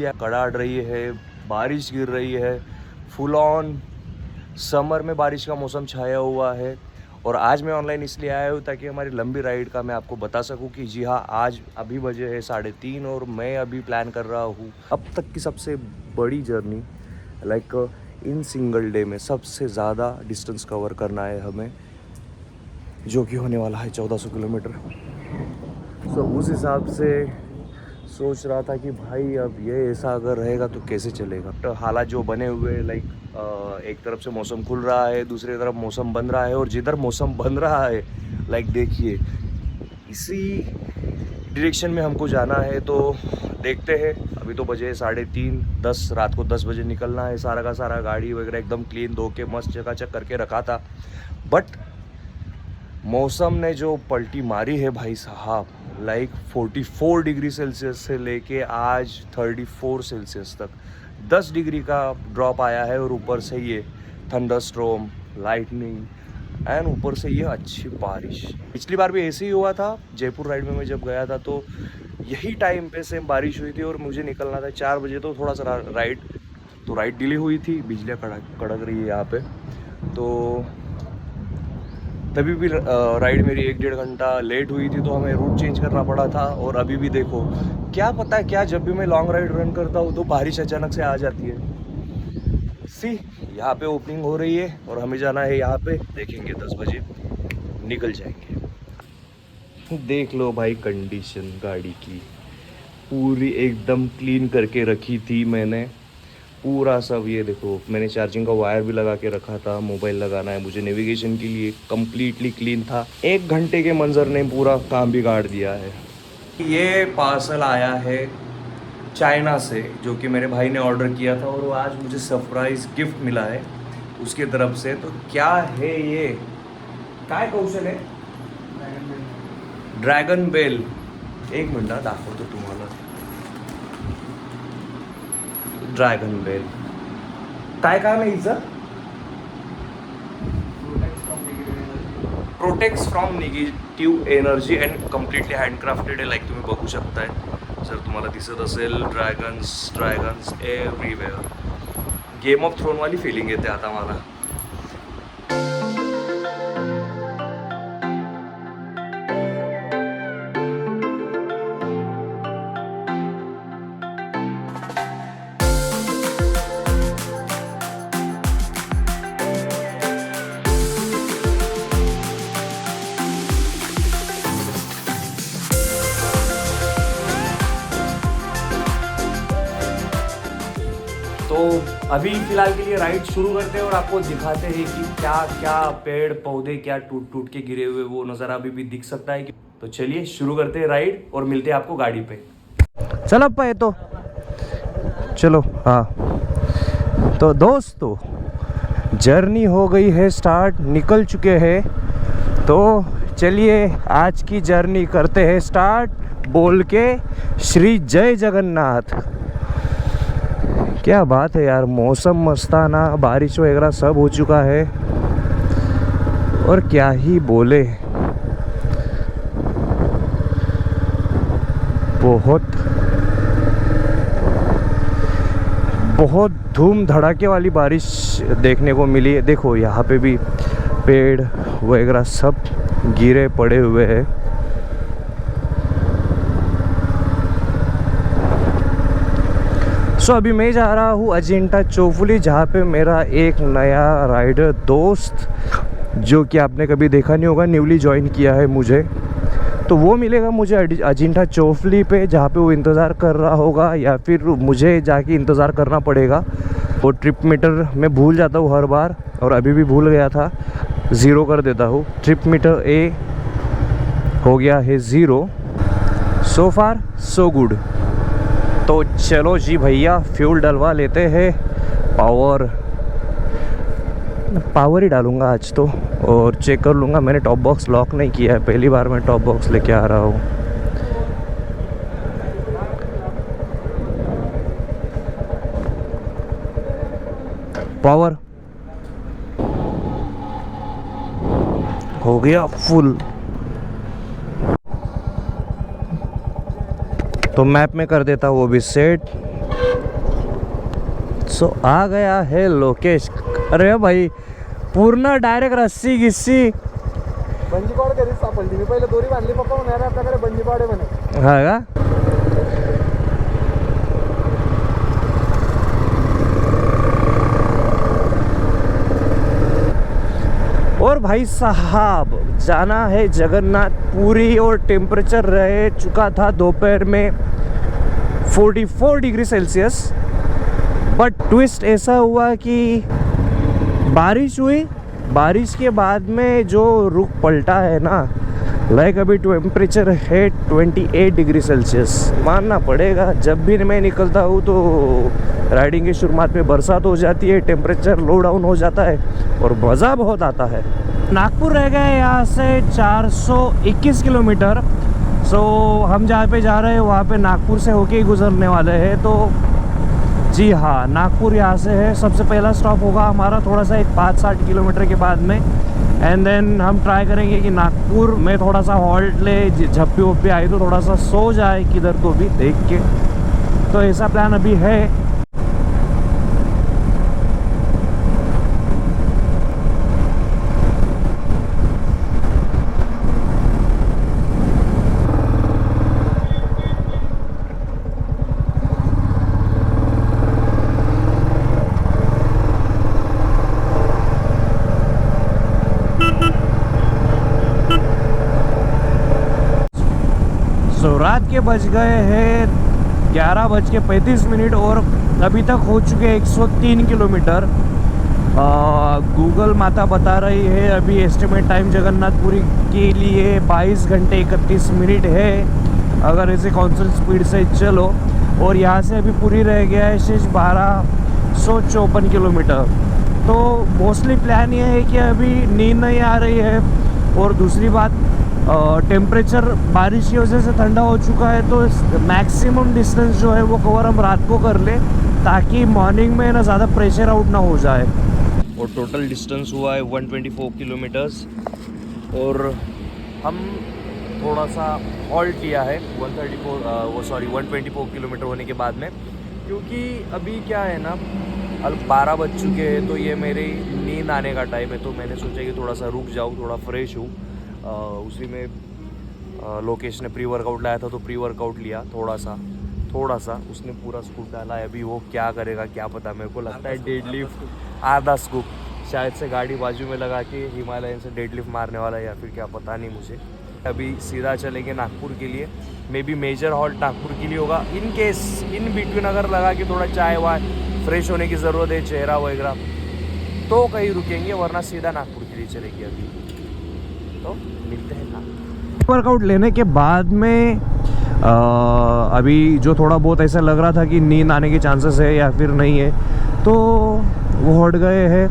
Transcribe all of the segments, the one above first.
बिजलियाँ कड़ाड़ रही है, बारिश गिर रही है, फुल ऑन समर में बारिश का मौसम छाया हुआ है। और आज मैं ऑनलाइन इसलिए आया हूँ ताकि हमारी लंबी राइड का मैं आपको बता सकूँ कि जी हाँ, आज अभी बजे है 3:30 और मैं अभी प्लान कर रहा हूँ अब तक की सबसे बड़ी journey, like in single day में सबसे ज़्यादा डिस्टेंस कवर करना है हमें, जो कि होने वाला है 1400 किलोमीटर। तो उस हिसाब से सोच रहा था कि भाई अब ये ऐसा अगर रहेगा तो कैसे चलेगा। तो हालात जो बने हुए, लाइक एक तरफ से मौसम खुल रहा है, दूसरी तरफ मौसम बन रहा है, और जिधर मौसम बन रहा है लाइक देखिए इसी डायरेक्शन में हमको जाना है। तो देखते हैं, अभी तो बजे 3:30, रात को 10 बजे निकलना है। सारा का सारा गाड़ी वगैरह एकदम क्लीन धो के मस्त चकाचक करके रखा था, बट मौसम ने जो पलटी मारी है भाई साहब, लाइक 44 डिग्री सेल्सियस से लेके आज 34 सेल्सियस तक 10 डिग्री का ड्रॉप आया है। और ऊपर से ये थंडरस्टॉर्म, लाइटनिंग एंड ऊपर से ये अच्छी बारिश। पिछली बार भी ऐसे ही हुआ था, जयपुर राइड में मैं जब गया था तो यही टाइम पे सेम बारिश हुई थी और मुझे निकलना था 4 बजे। तो थोड़ा सा राइड डिले हुई थी, बिजलियाँ कड़क रही है यहाँ पे। तो तभी भी राइड मेरी 1-1.5 घंटा लेट हुई थी, तो हमें रूट चेंज करना पड़ा था। और अभी भी देखो, क्या पता है क्या, जब भी मैं लॉन्ग राइड रन करता हूँ तो बारिश अचानक से आ जाती है। सी यहाँ पे ओपनिंग हो रही है और हमें जाना है यहाँ पे, देखेंगे 10 बजे निकल जाएंगे। देख लो भाई कंडीशन गाड़ी की, पूरी एकदम क्लीन करके रखी थी मैंने, पूरा सब। ये देखो मैंने चार्जिंग का वायर भी लगा के रखा था, मोबाइल लगाना है मुझे नेविगेशन के लिए, कम्प्लीटली क्लीन था। 1 घंटे के मंजर ने पूरा काम बिगाड़ दिया है। ये पार्सल आया है चाइना से, जो कि मेरे भाई ने ऑर्डर किया था और वो आज मुझे सरप्राइज गिफ्ट मिला है उसके तरफ से। तो क्या है ये, काय कौशल है? Dragon bell. 1 मिनट दाखवतो तुम्हाला। ड्रैगन बेल काय काम आहे हिचं? Protects from negative energy and completely handcrafted आहे, लाईक तुम्ही बघू शकताय जर तुम्हाला दिसत असेल। Dragons everywhere. Game of Throne वाली फिलिंग येते आता मला। तो अभी फ़िलहाल के लिए राइड शुरू करते हैं और आपको दिखाते हैं कि क्या क्या पेड़ पौधे क्या टूट के गिरे हुए वो नज़ारा अभी भी दिख सकता है। तो चलिए शुरू करते हैं राइड और मिलते हैं आपको गाड़ी पे। चलो पे तो चलो। हाँ तो दोस्तों, जर्नी हो गई है स्टार्ट, निकल चुके हैं। तो चलिए आज की जर्नी करते हैं स्टार्ट बोल के श्री जय जगन्नाथ। क्या बात है यार, मौसम मस्ताना, बारिश वगैरह सब हो चुका है और क्या ही बोले, बहुत धूम धड़ाके वाली बारिश देखने को मिली है। देखो यहाँ पे भी पेड़ वगैरह सब गिरे पड़े हुए हैं। सो अभी मैं जा रहा हूँ अजिंठा चौफुली, जहाँ पे मेरा एक नया राइडर दोस्त, जो कि आपने कभी देखा नहीं होगा, न्यूली ज्वाइन किया है मुझे, तो वो मिलेगा मुझे अजिंठा चौफुली पे, जहाँ पे वो इंतज़ार कर रहा होगा या फिर मुझे जाके इंतज़ार करना पड़ेगा। वो ट्रिप मीटर मैं भूल जाता हूँ हर बार, और अभी भी भूल गया था, 0 कर देता हूँ। ट्रिप मीटर ए हो गया है 0। सो फार सो गुड। तो चलो जी भैया, फ्यूल डलवा लेते हैं। पावर ही डालूंगा आज तो, और चेक कर लूँगा। मैंने टॉप बॉक्स लॉक नहीं किया है, पहली बार मैं टॉप बॉक्स लेके आ रहा हूँ। पावर हो गया फुल। तो मैप में कर देता वो भी सेट। सो आ गया है लोकेश. अरे भाई पूर्ण डायरेक्ट रस्सी गिस्सी. बंजीपाड घरीच सापडली. मी पहिले दोरी बांधली. पप्पा म्हणाले आपल्याकडे बंजीपाड आहे म्हणे. हा का. और भाई साहब जाना है जगन्नाथपुरी और टेम्परेचर रह चुका था दोपहर में 44 डिग्री सेल्सियस. बट ट्विस्ट ऐसा हुआ कि बारिश हुई. बारिश के बाद में जो रुख पलटा है ना, लाइक अभी टेम्परेचर है 28 डिग्री सेल्सियस. मानना पड़ेगा जब भी मैं निकलता हूँ तो राइडिंग की शुरुआत में बरसात हो जाती है, टेम्परेचर लो डाउन हो जाता है और मज़ा बहुत आता है. नागपुर रह गए यहाँ से 421 किलोमीटर. सो हम जहाँ पे जा रहे हैं वहाँ पे नागपुर से होके ही गुजरने वाले हैं. तो जी हाँ, नागपुर यहाँ से है. सबसे पहला स्टॉप होगा हमारा थोड़ा सा एक 5-60 किलोमीटर के बाद में. एंड देन हम ट्राई करेंगे कि नागपुर में थोड़ा सा हॉल्ट ले, झप्पी वप्पी आई तो थोड़ा सा सो जाए किधर को भी देख के. तो ऐसा प्लान अभी है. तो रात के बज गए हैं 11:35 और अभी तक हो चुके 103 किलोमीटर. गूगल माता बता रही है अभी एस्टिमेट टाइम जगन्नाथपुरी के लिए 22 घंटे 31 मिनट है अगर ऐसे कांस्टेंट स्पीड से चलो. और यहाँ से अभी पूरी रह गया है शेष 1254 किलोमीटर. तो मोस्टली प्लान ये है कि अभी नींद नहीं आ रही है. और दूसरी बात टेम्परेचर बारिश की वजह से ठंडा हो चुका है तो मैक्सिमम डिस्टेंस जो है वो कवर हम रात को कर ले ताकि मॉर्निंग में ना ज़्यादा प्रेशर आउट ना हो जाए. और टोटल डिस्टेंस हुआ है 124 किलोमीटर्स. और हम थोड़ा सा हॉल्ट लिया है 124 किलोमीटर होने के बाद में, क्योंकि अभी क्या है ना 12 बज चुके हैं तो ये मेरी नींद आने का टाइम है. तो मैंने सोचा कि थोड़ा सा रुक जाऊँ, थोड़ा फ्रेश हूँ. उसी में लोकेश ने प्री वर्कआउट लाया था तो प्री वर्कआउट लिया थोड़ा सा उसने पूरा स्कूप डाला है. अभी वो क्या करेगा क्या पता. मेरे को लगता है डेडलिफ्ट आधा स्कूप शायद से गाड़ी बाजू में लगा के हिमालयन से डेडलिफ्ट मारने वाला है या फिर क्या पता नहीं मुझे. अभी सीधा चलेंगे नागपुर के लिए. May be major halt Nagpur के लिए होगा. इन केस इन बिटवीन अगर लगा कि थोड़ा चाय वाय फ्रेश होने की ज़रूरत है, चेहरा वगैरह, तो कहीं रुकेंगे, वरना सीधा नागपुर के लिए चलेंगे. अभी तो मिलते हैं ना. वर्कआउट लेने के बाद में अभी जो थोड़ा बहुत ऐसा लग रहा था कि नींद आने के चांसेस है या फिर नहीं है तो वो हट गए हैं.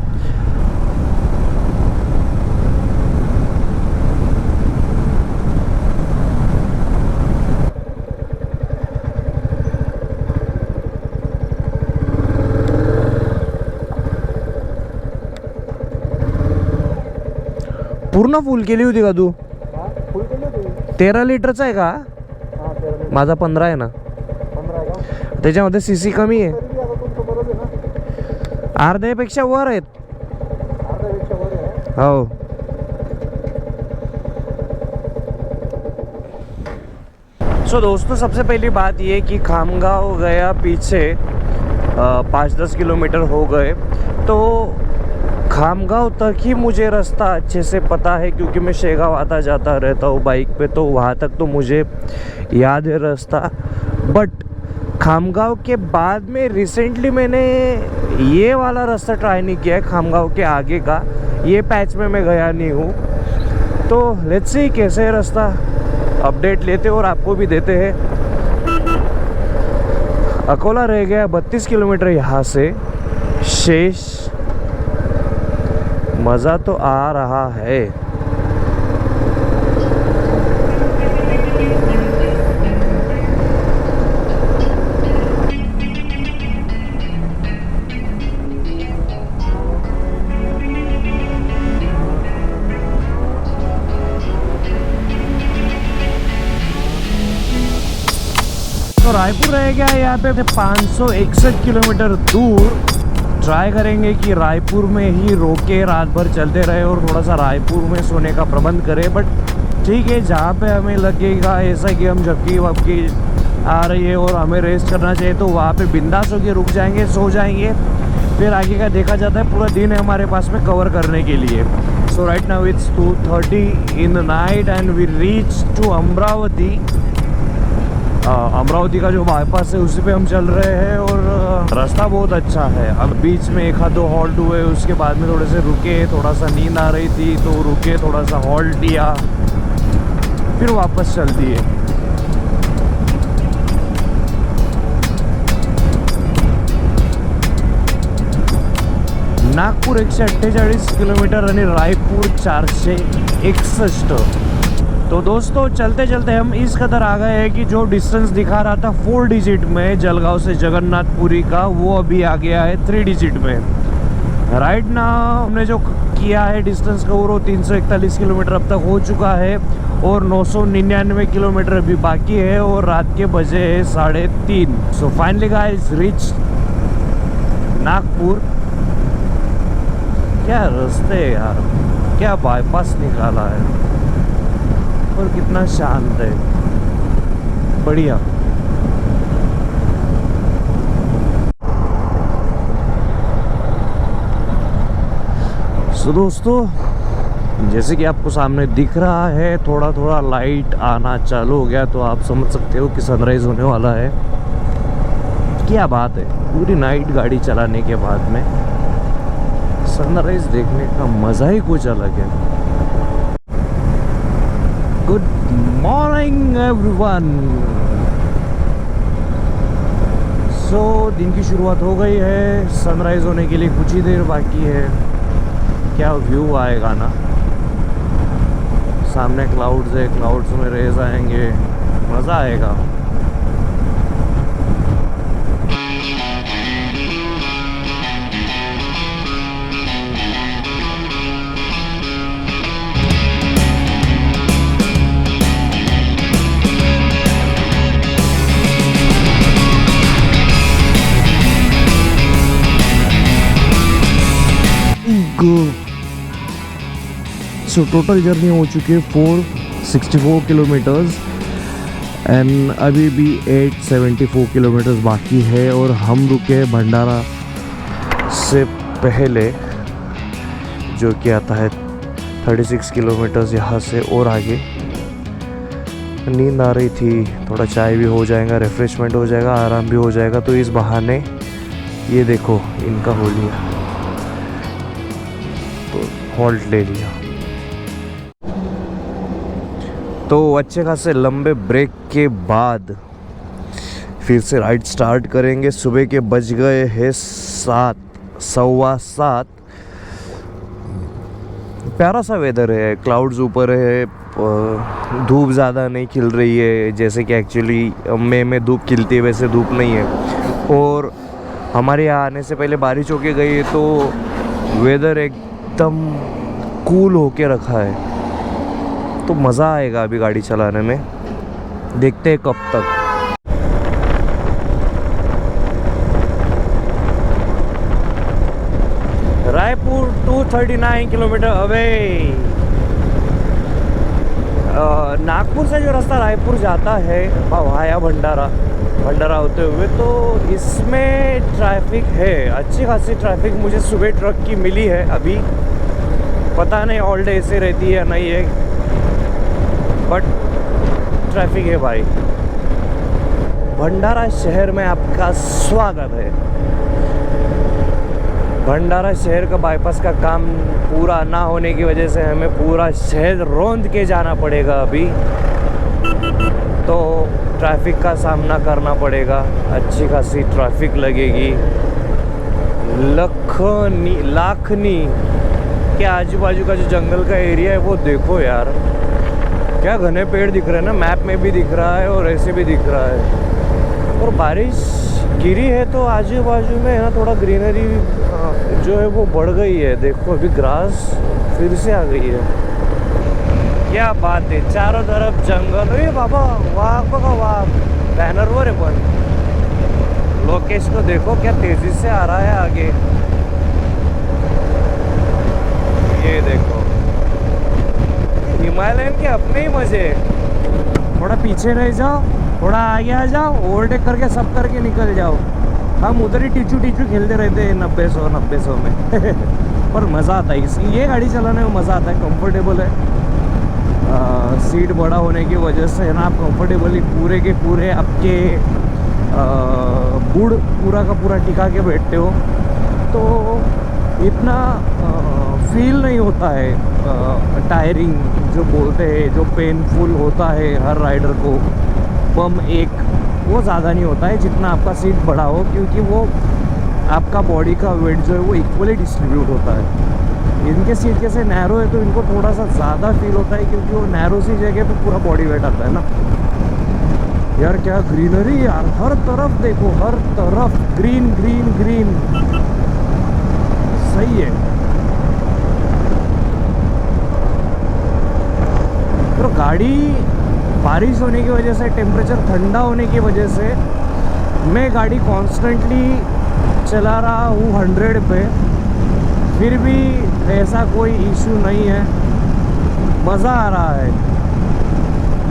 पूर्ण फुल केली होती का तू? फुल केली होती. 13 लिटरचा आहे का? हां 13 माझा 15 आहे ना. 15 आहे का? त्याच्यामध्ये सीसी कमी आहे. तरी आता तुमचं बरोबर आहे ना. अर्ध्यापेक्षा वर आहेत. अर्ध्यापेक्षा वर आहे. हो. सो दोस्तों सबसे पहली बात ये कि खामगांव गया पीछे 5-10 किलोमीटर हो गए. तो खामगांव तक ही मुझे रास्ता अच्छे से पता है क्योंकि मैं शेगांव आता जाता रहता हूँ बाइक पे. तो वहाँ तक तो मुझे याद है रास्ता. बट खामगांव के बाद में रिसेंटली मैंने ये वाला रास्ता ट्राई नहीं किया है. खामगांव के आगे का ये पैच में मैं गया नहीं हूँ. तो लेट्स सी कैसे है रास्ता. अपडेट लेते और आपको भी देते हैं. अकोला रह गया 32 किलोमीटर यहाँ से शेष. मज़ा तो आ रहा है. तो रायपुर रह गया है यहाँ पे 561 किलोमीटर दूर। ट्राई करेंगे कि रायपुर में ही रोके रात भर चलते रहे और थोड़ा सा रायपुर में सोने का प्रबंध करें। बट ठीक है, जहाँ पे हमें लगेगा ऐसा कि हम झपकी वपकी आ रही है और हमें रेस्ट करना चाहिए तो वहाँ पे बिंदास होके रुक जाएंगे, सो जाएंगे। फिर आगे का देखा जाता है, पूरा दिन है हमारे पास में कवर करने के लिए। So right now it's 2:30 in the night and we reach to Amravati. Amravati का जो बाईपास है उसी पे हम चल रहे हैं और रास्ता बहुत अच्छा है। अब बीच में एक आध दो हॉल्ट हुए, उसके बाद में थोड़े से रुके, थोड़ा सा नींद आ रही थी तो रुके, थोड़ा सा हॉल्ट लिया, फिर वापस चल दिए। नागपुर 148 किलोमीटर आणि रायपुर 461। तो दोस्तों चलते चलते हम इस कदर आ गए हैं कि जो डिस्टेंस दिखा रहा था 4 डिजिट में जलगांव से जगन्नाथपुरी का, वो अभी आ गया है 3 डिजिट में। राइट ना हमने जो किया है डिस्टेंस कवर वो 341 किलोमीटर अब तक हो चुका है और 999 किलोमीटर अभी बाकी है और रात के बजे है 3:30। So finally guys reach Nagpur. क्या रास्ते है यार, क्या बाईपास निकाला है और कितना शांत है, बढ़िया। सो दोस्तों जैसे कि आपको सामने दिख रहा है थोड़ा थोड़ा लाइट आना चालू हो गया, तो आप समझ सकते हो कि सनराइज होने वाला है। क्या बात है, पूरी नाइट गाड़ी चलाने के बाद में सनराइज देखने का मजा ही कुछ अलग है। Good morning everyone. सो दिन की शुरुआत हो गई है, सनराइज होने के लिए कुछ ही देर बाकी है। क्या व्यू आएगा ना, सामने क्लाउड्स है, क्लाउड्स में रेज आएंगे, मज़ा आएगा। सो टोटल जर्नी हो चुकी है 464 किलोमीटर्स एंड अभी भी 874 किलोमीटर्स बाकी है और हम रुके भंडारा से पहले, जो कि आता है 36 किलोमीटर्स यहाँ से और आगे। नींद आ रही थी, थोड़ा चाय भी हो जाएगा, रिफ्रेशमेंट हो जाएगा, आराम भी हो जाएगा, तो इस बहाने ये देखो इनका हो लिया, तो हॉल्ट ले लिया। तो अच्छे खासे लंबे ब्रेक के बाद फिर से राइड स्टार्ट करेंगे। सुबह के बज गए हैं 7, 7:15। प्यारा सा वेदर है, क्लाउड्स ऊपर है, धूप ज़्यादा नहीं खिल रही है, जैसे कि एक्चुअली मई में धूप खिलती है वैसे धूप नहीं है। और हमारे यहाँ आने से पहले बारिश होके गई है तो वेदर एकदम कूल होके रखा है, तो मज़ा आएगा अभी गाड़ी चलाने में। देखते हैं कब तक। Raipur 239 kilometre away. नागपुर से जो रास्ता रायपुर जाता है वाया भंडारा होते हुए, तो इसमें ट्रैफिक है, अच्छी खासी ट्रैफिक मुझे सुबह ट्रक की मिली है। अभी पता नहीं ऑल डे ऐसे रहती है या नहीं है, बट ट्रैफिक है भाई। भंडारा शहर में आपका स्वागत है। भंडारा शहर का बाईपास का काम पूरा ना होने की वजह से हमें पूरा शहर रौंद के जाना पड़ेगा अभी, तो ट्रैफिक का सामना करना पड़ेगा, अच्छी खासी ट्रैफिक लगेगी। लाखनी के आजू बाजू का जो जंगल का एरिया है वो देखो यार, क्या घने पेड़ दिख रहे हैं ना, मैप में भी दिख रहा है और ऐसे भी दिख रहा है। और बारिश गिरी है तो आजू बाजू में है ना थोड़ा ग्रीनरी जो है वो बढ़ गई है। देखो अभी ग्रास फिर से आ गई है, क्या बात है, चारों तरफ जंगल। अरे बाबा वाघ बघा वाघ, बॅनरवर आहे पण लोकेश को देखो क्या तेजी से आ रहा है आगे। ये देखो हिमालयन के अपने ही मजे। थोड़ा पीछे रह जाओ, थोड़ा आगे आ जाओ, ओवरटेक करके सब करके निकल जाओ। हम उधर ही टीचू खेलते रहते हैं 90-100 में पर मज़ा आता है। ये गाड़ी चलाने में मज़ा आता है, कंफर्टेबल है। सीट बड़ा होने की वजह से है ना, आप कंफर्टेबली पूरे के पूरे आपके बुढ़ पूरा का पूरा टिका के बैठते हो, तो इतना फील नहीं होता है टायरिंग जो बोलते हैं, जो पेनफुल होता है हर राइडर को बम एक, वो ज़्यादा नहीं होता है जितना आपका सीट बड़ा हो, क्योंकि वो आपका बॉडी का वेट जो है वो इक्वली डिस्ट्रीब्यूट होता है। इनके सीट कैसे नैरो है तो इनको थोड़ा सा ज़्यादा फील होता है, क्योंकि वो नैरो सी जगह पे पूरा बॉडी वेट आता है ना। यार क्या ग्रीनरी यार, हर तरफ देखो, हर तरफ ग्रीन ग्रीन ग्रीन, सही है। तो गाड़ी बारिश होने की वजह से, टेम्परेचर ठंडा होने की वजह से मैं गाड़ी कॉन्स्टेंटली चला रहा हूँ 100 पे, फिर भी ऐसा कोई इशू नहीं है, मज़ा आ रहा है।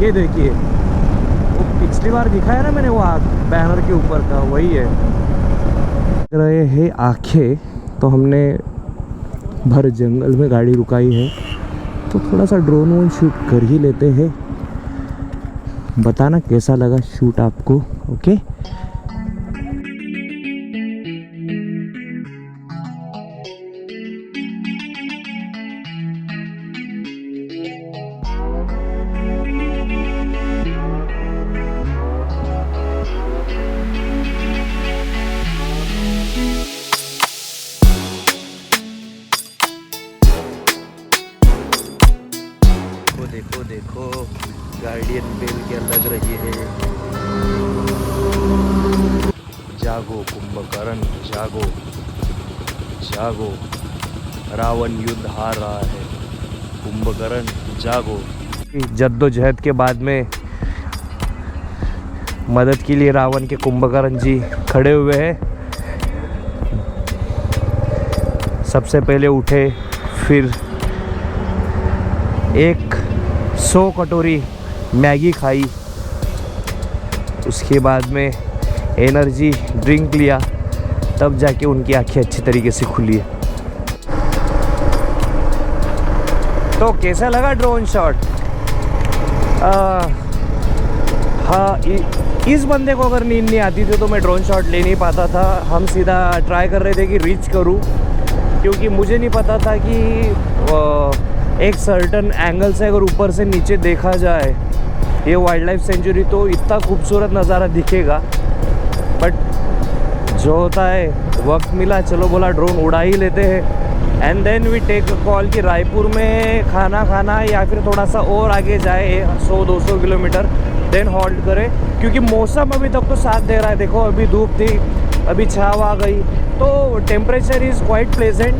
ये देखिए, वो पिछली बार दिखाया ना मैंने, वो बैनर के ऊपर का वही है। रहे हैं आँखें, तो हमने भर जंगल में गाड़ी रुकाई है, तो थोड़ा सा ड्रोन वोन शूट कर ही लेते हैं। बताना कैसा लगा शूट आपको, ओके। देखो देखो गार्डियन बेल क्या लग रही है। जागो कुंभकर्ण, जागो जागो, रावण युद्ध हार रहा है, कुंभकर्ण जागो। जद्दोजहद के बाद में मदद के लिए रावण के कुंभकर्ण जी खड़े हुए हैं। सबसे पहले उठे, फिर 100 कटोरी मैगी खाई, उसके बाद में एनर्जी ड्रिंक लिया, तब जाके उनकी आंखें अच्छी तरीके से खुली है। तो कैसा लगा ड्रोन शॉट? हाँ, इस बंदे को अगर नींद नहीं आती थी तो मैं ड्रोन शॉट ले नहीं पाता था। हम सीधा ट्राई कर रहे थे कि रीच करूं, क्योंकि मुझे नहीं पता था कि एक सर्टन एंगल से अगर ऊपर से नीचे देखा जाए ये वाइल्ड लाइफ सेंचुरी तो इतना खूबसूरत नज़ारा दिखेगा। बट जो होता है, वक्त मिला, चलो बोला ड्रोन उड़ा ही लेते हैं। And then we take a call कि रायपुर में खाना खाना या फिर थोड़ा सा और आगे जाए 100-200 किलोमीटर, देन हॉल्ट करें, क्योंकि मौसम अभी तक तो साथ दे रहा है। देखो अभी धूप थी, अभी छाव आ गई, तो temperature is quite pleasant.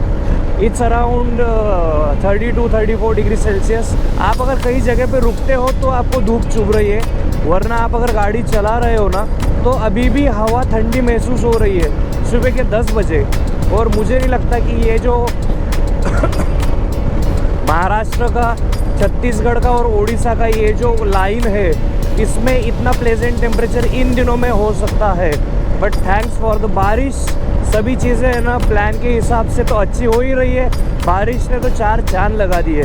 It's around 32-34 degree Celsius. आप अगर कई जगह पे रुकते हो तो आपको धूप चुभ रही है, वरना आप अगर गाड़ी चला रहे हो ना तो अभी भी हवा ठंडी महसूस हो रही है सुबह के 10 बजे। और मुझे नहीं लगता कि ये जो महाराष्ट्र का, छत्तीसगढ़ का और उड़ीसा का ये जो लाइन है, इसमें इतना प्लेजेंट टेम्परेचर इन दिनों में हो सकता है। बट थैंक्स फॉर द बारिश, सभी चीज़ें है ना प्लान के हिसाब से तो अच्छी हो ही रही है। बारिश ने तो 4 चांद लगा दिए।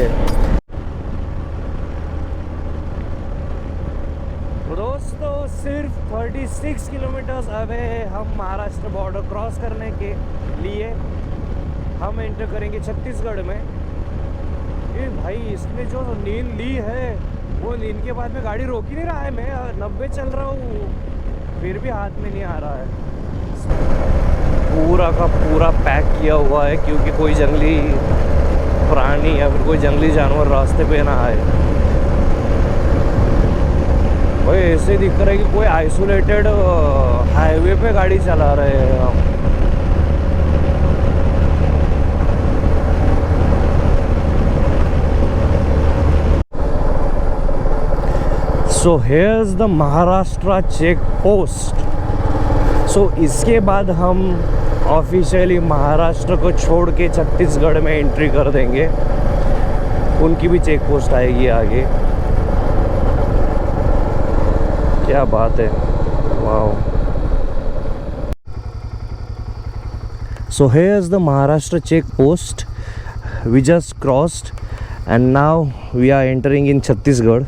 दोस्तों सिर्फ 36 किलोमीटर्स अवे हम महाराष्ट्र बॉर्डर क्रॉस करने के लिए हम एंटर करेंगे छत्तीसगढ़ में। ये भाई इसने जो नींद ली है वो नींद के बाद में गाड़ी रोक ही नहीं रहा है। मैं 90 चल रहा हूँ फिर भी हाथ में नहीं आ रहा है। पूरा का पूरा पैक किया हुआ है, क्योंकि कोई जंगली प्राणी या फिर कोई जंगली जानवर रास्ते पे ना आए। भाई ऐसे दिख रहा है कि कोई आइसोलेटेड हाईवे पे गाड़ी चला रहे हैं हम। So here's the Maharashtra check post. So इसके बाद हम ऑफिशियली महाराष्ट्र को छोड़ के छत्तीसगढ़ में एंट्री कर देंगे। उनकी भी चेक पोस्ट आएगी आगे। क्या बात है, wow. So here's the Maharashtra check post, we just crossed and now we are entering in Chhattisgarh.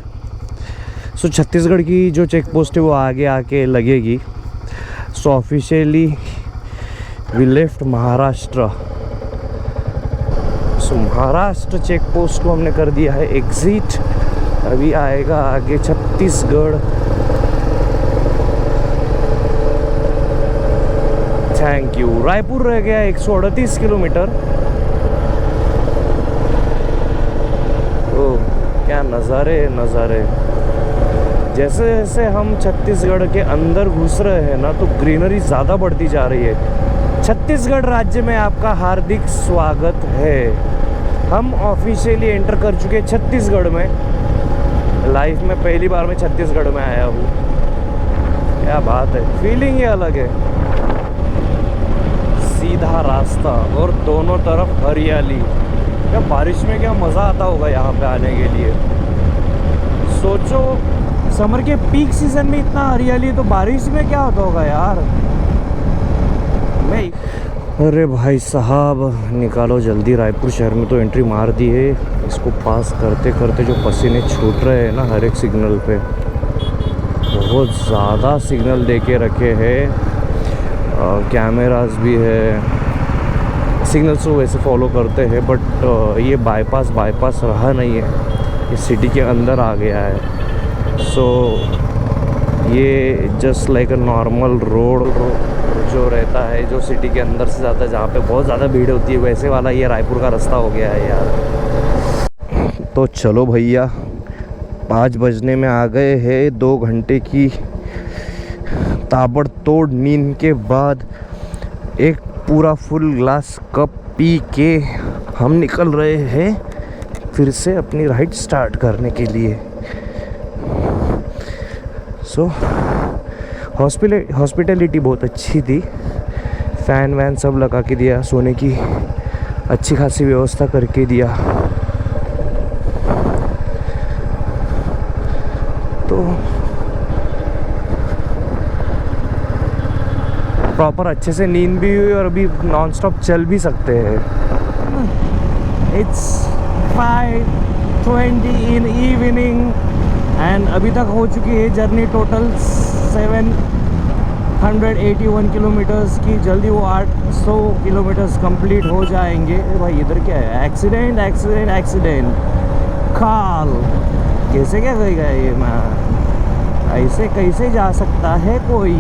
So Chhattisgarh की जो चेक पोस्ट है वो आगे आके लगेगी। So officially we left Maharashtra. So Maharashtra check post को हमने कर दिया है एग्जिट। अभी आएगा आगे छत्तीसगढ़। Thank you. रायपुर रह गया 138 किलोमीटर। ओह क्या नज़ारे नज़ारे। जैसे जैसे हम छत्तीसगढ़ के अंदर घुस रहे हैं ना तो ग्रीनरी ज़्यादा बढ़ती जा रही है। छत्तीसगढ़ राज्य में आपका हार्दिक स्वागत है। हम ऑफिशियली एंटर कर चुके हैं छत्तीसगढ़ में। लाइफ में पहली बार मैं छत्तीसगढ़ में आया हूँ। क्या बात है, फीलिंग ही अलग है। सीधा रास्ता और दोनों तरफ हरियाली। क्या बारिश में क्या मज़ा आता होगा यहाँ पे आने के लिए। सोचो समर के पीक सीजन में इतना हरियाली, तो बारिश में क्या होता होगा यार। मैं अरे भाई साहब निकालो जल्दी। रायपुर शहर में तो एंट्री मार दी है। इसको पास करते करते जो पसीने छूट रहे हैं ना हर एक सिग्नल पे, बहुत ज़्यादा सिग्नल दे के रखे हैं। कैमरास भी है। सिग्नल्स तो वैसे फॉलो करते हैं बट ये बाईपास रहा नहीं है, ये सिटी के अंदर आ गया है। सो ये just like a normal road जो रहता है, जो सिटी के अंदर से जाता है, जहाँ पे बहुत ज़्यादा भीड़ होती है, वैसे वाला ये रायपुर का रास्ता हो गया है यार। तो चलो भैया 5 बजने में आ गए हैं। 2 घंटे की ताबड़तोड़ नींद के बाद एक पूरा फुल ग्लास कप पी के हम निकल रहे हैं फिर से अपनी राइड स्टार्ट करने के लिए। सो हॉस्पिटैलिटी बहुत अच्छी थी। फ़ैन वैन सब लगा के दिया, सोने की अच्छी खासी व्यवस्था करके दिया। तो प्रॉपर अच्छे से नींद भी हुई और अभी नॉन स्टॉप चल भी सकते हैं। इट्स 5:20 इन इवनिंग एंड अभी तक हो चुकी है जर्नी टोटल 781 किलोमीटर्स की। जल्दी वो 800 किलोमीटर्स कंप्लीट हो जाएंगे। भाई इधर क्या है, एक्सीडेंट एक्सीडेंट एक्सीडेंट खाल। कैसे क्या करेगा ये, मैं ऐसे कैसे जा सकता है कोई।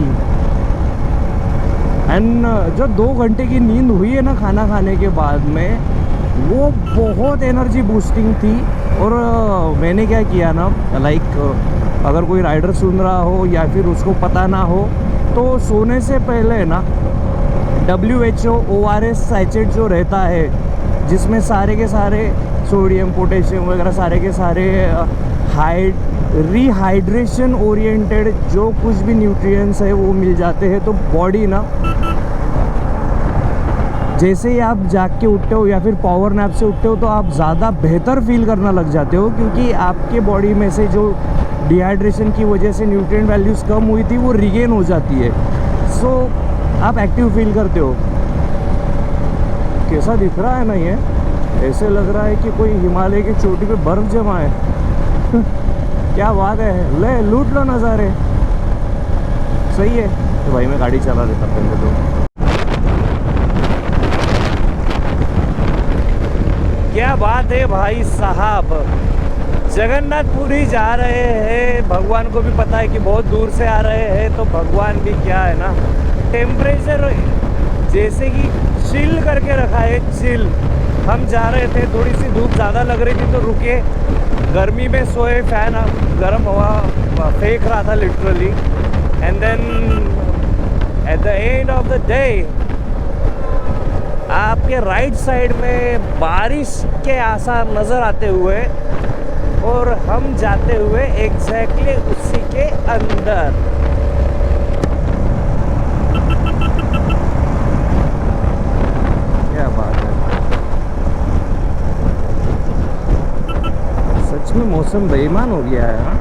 एंड जो 2 घंटे की नींद हुई है ना खाना खाने के बाद में, वो बहुत एनर्जी बूस्टिंग थी। और मैंने क्या किया ना, लाइक अगर कोई राइडर सुन रहा हो या फिर उसको पता ना हो तो सोने से पहले ना WHO ORS सैचेट जो रहता है, जिसमें सारे के सारे सोडियम पोटेशियम वगैरह सारे के सारे रिहाइड्रेशन ओरिएंटेड जो कुछ भी न्यूट्रिएंट्स है वो मिल जाते हैं। तो बॉडी ना जैसे ही आप जाग के उठते हो या फिर पावर नैप से उठते हो तो आप ज़्यादा बेहतर फील करना लग जाते हो, क्योंकि आपके बॉडी में से जो डिहाइड्रेशन की वजह से न्यूट्रिएंट वैल्यूज़ कम हुई थी वो रिगेन हो जाती है। सो आप एक्टिव फील करते हो। कैसा दिख रहा है ना ये, ऐसे लग रहा है कि कोई हिमालय की चोटी पे बर्फ़ जमा है। क्या बात है, ले लूट लो नज़ारे। सही है तो भाई मैं गाड़ी चला लेता पहले तो। क्या बात है भाई साहब, जगन्नाथपुरी जा रहे हैं। भगवान को भी पता है कि बहुत दूर से आ रहे हैं, तो भगवान भी क्या है ना, टेम्परेचर जैसे कि चिल करके रखा है, चिल। हम जा रहे थे, थोड़ी सी धूप ज़्यादा लग रही थी तो रुके, गर्मी में सोए, फैन गर्म हवा फेंक रहा था literally. And then at the end of the day आपके राइट साइड में बारिश के आसार नज़र आते हुए और हम जाते हुए एग्जैक्टली उसी के अंदर। क्या बात है, सच में मौसम बेईमान हो गया है। हाँ,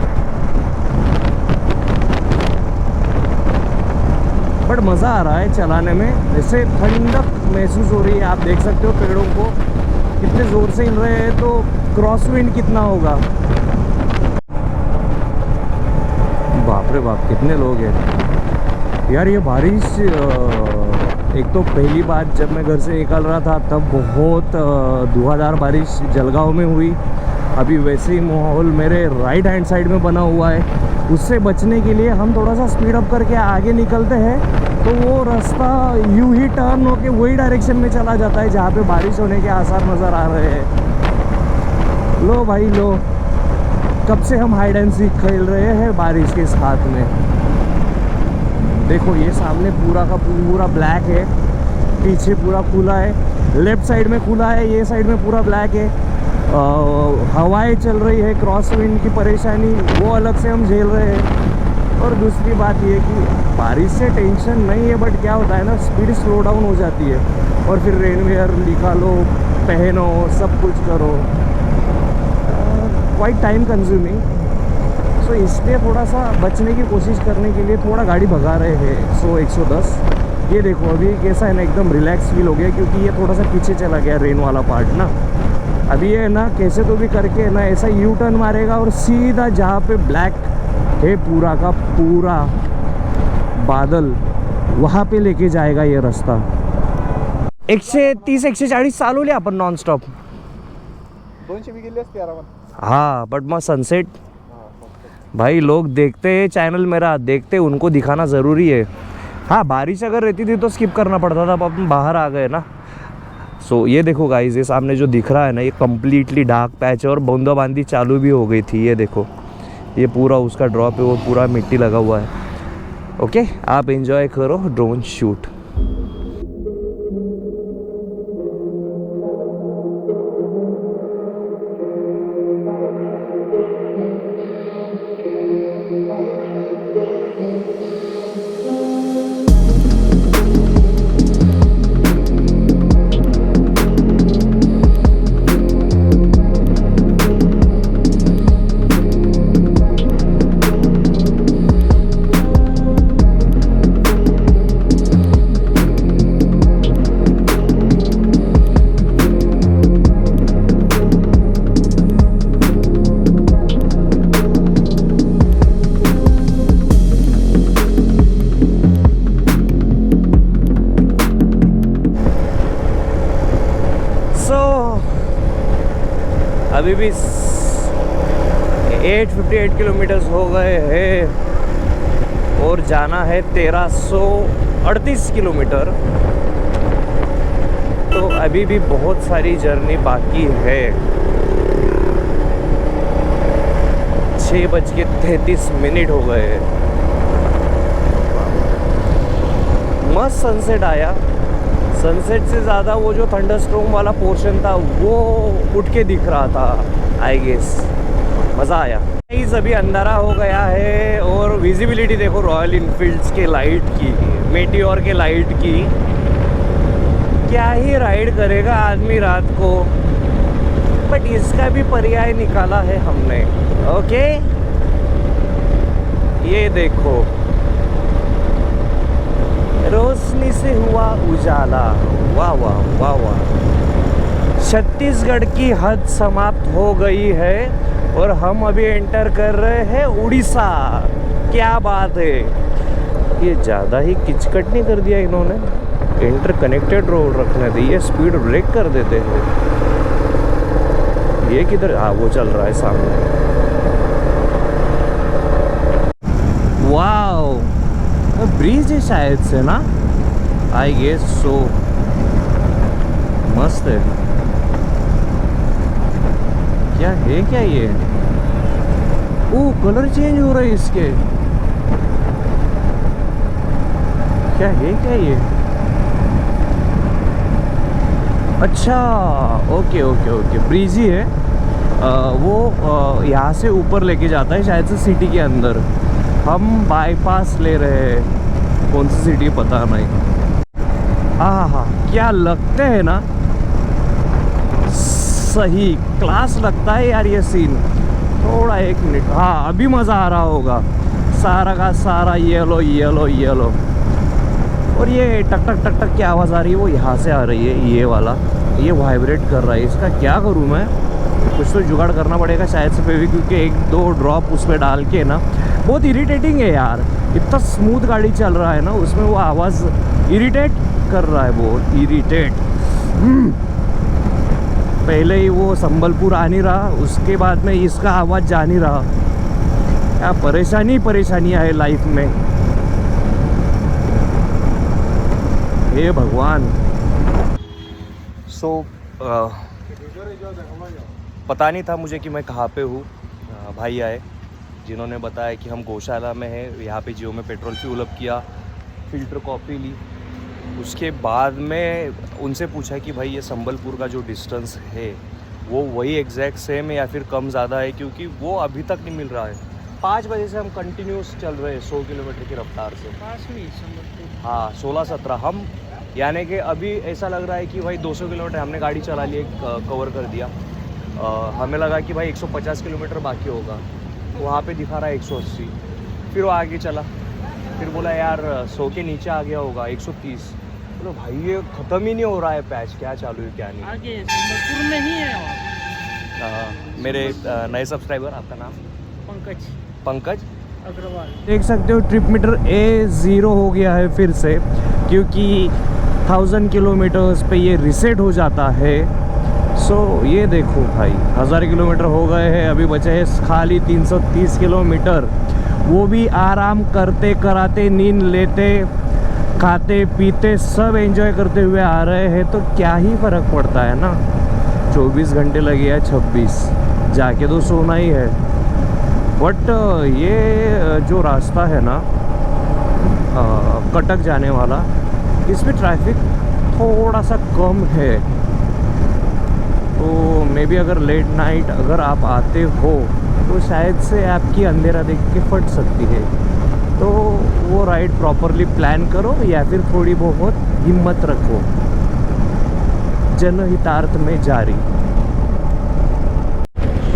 बट मज़ा आ रहा है चलाने में, जैसे ठंडक महसूस हो रही है। आप देख सकते हो पेड़ों को कितने ज़ोर से हिल रहे हैं, तो क्रॉस विंड कितना होगा। बाप रे बाप, कितने लोग हैं यार। ये बारिश एक तो पहली बार जब मैं घर से निकल रहा था तब बहुत धुआंधार बारिश जलगांव में हुई। अभी वैसे ही माहौल मेरे राइट हैंड साइड में बना हुआ है। उससे बचने के लिए हम थोड़ा सा स्पीड अप करके आगे निकलते हैं तो वो रास्ता यूं ही टर्न होके वही डायरेक्शन में चला जाता है जहाँ पे बारिश होने के आसार नज़र आ रहे हैं। लो भाई लो, कब से हम हाइड एंड सीक खेल रहे हैं बारिश के साथ में। देखो ये सामने पूरा का पूरा ब्लैक है, पीछे पूरा खुला है, लेफ्ट साइड में खुला है, ये साइड में पूरा ब्लैक है। हवाएं चल रही है, क्रॉस विंड की परेशानी वो अलग से हम झेल रहे हैं। और दूसरी बात ये कि बारिश से टेंशन नहीं है, बट क्या होता है ना, स्पीड स्लो डाउन हो जाती है और फिर रेनवेयर निकालो, पहनो, सब कुछ करो, क्वाइट टाइम कंज्यूमिंग। सो इसलिए थोड़ा सा बचने की कोशिश करने के लिए थोड़ा गाड़ी भगा रहे हैं 100-110। ये देखो अभी कैसा है ना, एकदम रिलैक्स फील हो गया क्योंकि ये थोड़ा सा पीछे चला गया रेन वाला पार्ट ना। अभी ये ना कैसे तो भी करके ना ऐसा यू टर्न मारेगा और सीधा जहाँ पे ब्लैक है पूरा का पूरा बादल, वहाँ पे लेके जाएगा ये रास्ता। 130-140 चालवले आपण नॉन स्टॉप। 200 भी गेली असते आरामात। हाँ बट मग सनसेट भाई लोग देखते हैं, चैनल मेरा देखते, उनको दिखाना ज़रूरी है। हाँ बारिश अगर रहती थी तो स्किप करना पड़ता था, अब अपन बाहर आ गए ना। सो ये देखो गाइस, ये सामने जो दिख रहा है ना, ये कम्प्लीटली डार्क पैच है और बूंदाबांदी चालू भी हो गई थी। ये देखो ये पूरा उसका ड्रॉप है, वो पूरा मिट्टी लगा हुआ है। ओके आप एंजॉय करो ड्रोन शूट। अभी भी 858 किलोमीटर्स हो गए हैं और जाना है 1338 किलोमीटर। तो अभी भी बहुत सारी जर्नी बाकी है। 6:33 हो गए। मस्त सनसेट आया। सनसेट से ज़्यादा वो जो थंडरस्टॉर्म वाला पोर्शन था वो उठ के दिख रहा था आई गेस। मज़ा आया। अभी अंधेरा हो गया है और विजिबिलिटी देखो रॉयल इनफील्ड्स के लाइट की, मेटियोर के लाइट की। क्या ही राइड करेगा आदमी रात को, बट इसका भी पर्याय निकाला है हमने। ओके ये देखो रोशनी से हुआ उजाला। वाह वाह वाह वाह। छत्तीसगढ़ की हद समाप्त हो गई है और हम अभी एंटर कर रहे हैं उड़ीसा। क्या बात है, ये ज़्यादा ही किचकट नहीं कर दिया इन्होंने। इंटरकनेक्टेड रोड रखने थे, ये स्पीड ब्रेक कर देते हैं। ये किधर, हाँ वो चल रहा है सामने। वाओ ब्रिज है शायद से ना, आई गेस सो। मस्त है। क्या है क्या ये? ओ कलर चेंज हो रहा है इसके। क्या है क्या ये? अच्छा ओके ओके ओके, ब्रिज ही है। वो यहाँ से ऊपर लेके जाता है शायद से सिटी के अंदर। हम बाईपास ले रहे हैं, कौन सी सिटी पता नहीं। हाँ, क्या लगते हैं ना, सही क्लास लगता है यार ये सीन। थोड़ा 1 मिनट, हाँ अभी मज़ा आ रहा होगा। सारा का सारा येलो येलो येलो, और ये टक टक टक टक की आवाज़ आ रही है, वो यहाँ से आ रही है। ये वाला ये वाइब्रेट कर रहा है, इसका क्या करूँ मैं? कुछ तो जुगाड़ करना पड़ेगा शायद से क्योंकि 1-2 ड्रॉप उसमें डाल के ना। बहुत इरिटेटिंग है यार, इतना स्मूथ गाड़ी चल रहा है ना, उसमें वो आवाज़ इरिटेट कर रहा है, बहुत इरिटेट। पहले ही वो संबलपुर आ नहीं रहा, उसके बाद में इसका आवाज़ जा नहीं रहा। क्या परेशानियाँ है लाइफ में, हे भगवान। पता नहीं था मुझे कि मैं कहाँ पे हूँ। भाई आए जिन्होंने बताया कि हम गौशाला में हैं। यहाँ पे जियो में पेट्रोल फ्यूल अप किया, फ़िल्टर कॉफ़ी ली। उसके बाद में उनसे पूछा कि भाई ये संबलपुर का जो डिस्टेंस है वो वही एग्जैक्ट सेम है या फिर कम ज़्यादा है, क्योंकि वो अभी तक नहीं मिल रहा है। 5 बजे से हम कंटिन्यूस चल रहे हैं 100 किलोमीटर की रफ्तार से। पास में हाँ 16-17 हम, यानी कि अभी ऐसा लग रहा है कि भाई 200 किलोमीटर हमने गाड़ी चला ली, कवर कर दिया। हमें लगा कि भाई 150 किलोमीटर बाकी होगा, वहाँ पे दिखा रहा है 180। फिर वो आगे चला, फिर बोला यार 100 के नीचे आ गया होगा 130। बोलो भाई ये ख़त्म ही नहीं हो रहा है पैच, क्या चालू है क्या नहीं। आगे संबलपुर में ही है। मेरे नए सब्सक्राइबर, आपका नाम? पंकज अग्रवाल। देख सकते हो ट्रिप मीटर A0 हो गया है फिर से, क्योंकि 1000 किलोमीटर्स पे ये रीसेट हो जाता है। सो ये देखो भाई 1000 किलोमीटर हो गए हैं, अभी बचे हैं खाली 330 किलोमीटर। वो भी आराम करते कराते, नींद लेते, खाते पीते, सब एंजॉय करते हुए आ रहे हैं। तो क्या ही फ़र्क पड़ता है ना, 24 घंटे लगे या 26, जाके तो सोना ही है। बट ये जो रास्ता है ना कटक जाने वाला, इसमें ट्रैफिक थोड़ा सा कम है। तो मे बी अगर लेट नाइट अगर आप आते हो तो शायद से आपकी अंधेरा देख के फट सकती है। तो वो राइड प्रॉपरली प्लान करो या फिर थोड़ी बहुत हिम्मत रखो। जनहितार्थ में जारी।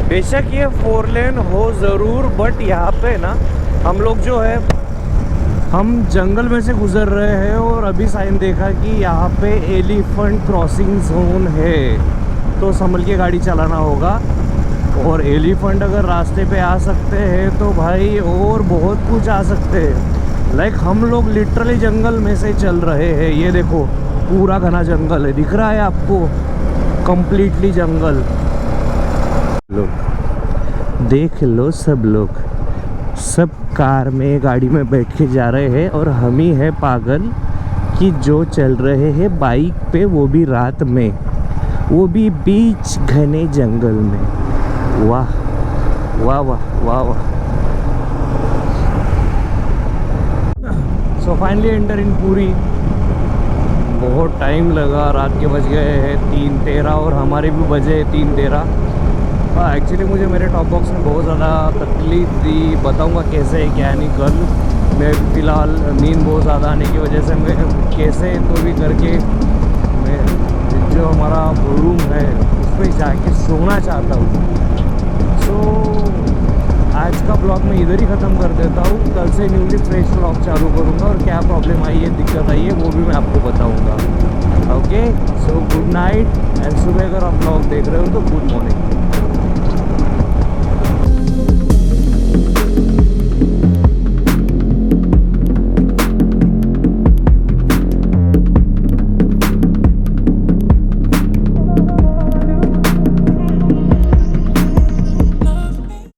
बेशक ये 4 लेन हो ज़रूर, बट यहाँ पे ना हम लोग जो है हम जंगल में से गुज़र रहे हैं, और अभी साइन देखा कि यहाँ पे एलिफेंट क्रॉसिंग जोन है, तो संभल के गाड़ी चलाना होगा। और एलिफेंट अगर रास्ते पे आ सकते हैं तो भाई और बहुत कुछ आ सकते हैं। लाइक हम लोग लिटरली जंगल में से चल रहे हैं। ये देखो पूरा घना जंगल है, दिख रहा है आपको, कंप्लीटली जंगल। लोग देख लो, सब लोग सब कार में गाड़ी में बैठ के जा रहे हैं, और हम ही है पागल कि जो चल रहे हैं बाइक पे, वो भी रात में, वो भी बीच घने जंगल में। वाह वाह वाह वाह वाह। So finally enter in Puri. बहुत टाइम लगा, रात के बज गए हैं 3:13 और हमारे भी बजे 3:13। एक्चुअली मुझे मेरे टॉप बॉक्स में बहुत ज़्यादा तकलीफ़ दी, बताऊंगा कैसे है क्या नहीं। कल मैं फ़िलहाल नींद बहुत ज़्यादा आने की वजह से मैं कैसे तो भी करके मैं जो हमारा रूम है उसमें जाके सोना चाहता हूँ। तो आज का ब्लॉग मैं इधर ही ख़त्म कर देता हूँ। कल से न्यूली फ्रेश ब्लॉग चालू करूँगा, और क्या प्रॉब्लम आई है, दिक्कत आई है, वो भी मैं आपको बताऊँगा। Okay, so good night. And सुबह अगर आप ब्लॉग देख रहे हो तो गुड मॉर्निंग।